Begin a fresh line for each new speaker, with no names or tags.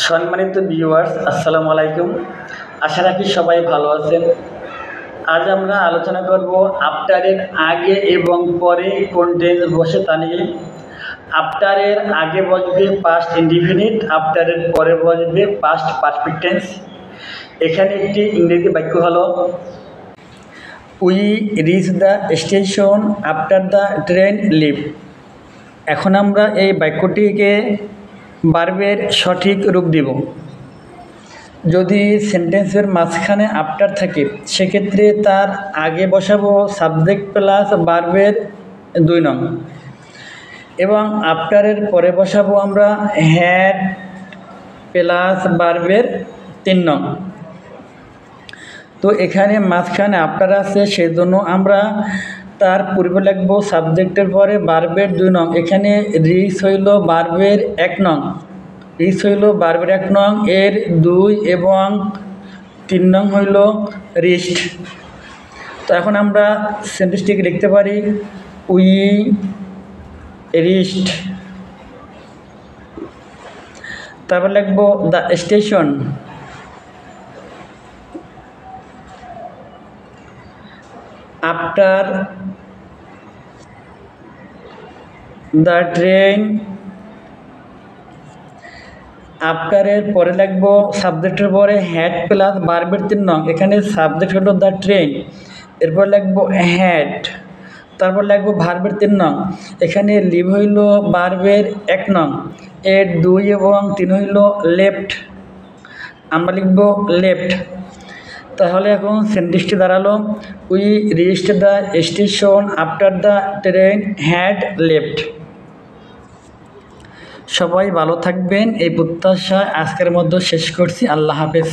সম্মানিত ভিউয়ার্স, আসসালামু আলাইকুম। আশা রাখি সবাই ভালো আছেন। আজ আমরা আলোচনা করব আফটারের আগে এবং পরে কোন টেন্স বসে তা নিয়ে। আফটারের আগে বসবে পাস্ট ইনডিফিনিট, আফটারের পরে বসবে পাস্ট পারফেক্ট টেন্স। এখানে একটি ইংরেজি বাক্য হলো we reach the station after the train leave. এখন আমরা এই বাক্যটিকে ভার্বের সঠিক রূপ দিব। যদি সেন্টেন্সের মাঝখানে আফটার থাকে সেক্ষেত্রে তার আগে বসাবো সাবজেক্ট প্লাস ভার্বের 2 নং এবং আফটারের পরে বসাবো আমরা হ্যাড প্লাস ভার্বের 3 নং। তো এখানে মাঝখানে আফটার আছে, সেজন্য আমরা তার পূর্বে লিখব সাবজেক্টের পরে ভার্বের 2 নং। এখানে রিচ হইল ভার্বের 1 নং, রিচ হইল ভার্বের 1 নং, এর 2 এবং 3 নং হইল রিস্ট। তো এখন আমরা সেন্টেন্সটিকে লিখতে পারি উই রিস্ট। তারপর লিখব the station after the train. আফটারের পরে লিখব সাবজেক্টের পরে হ্যাড প্লাস ভার্বের 3 নং। এখানে সাবজেক্ট হলো দ্য ট্রেন, এরপর লিখব হ্যাড, তারপর লিখব ভার্বের 3 নং। এখানে লিভ হইল ভার্বের 1 নং, এর 2 এবং 3 হইল লেফট, আমরা লিখব লেফট। তাহলে এখন সেন্টেন্সটি দাঁড়ালো we reached the station after the train had left. সবাই ভালো থাকবেন এই প্রত্যাশায় আজকের মধ্যে শেষ করছি। আল্লাহ হাফেজ।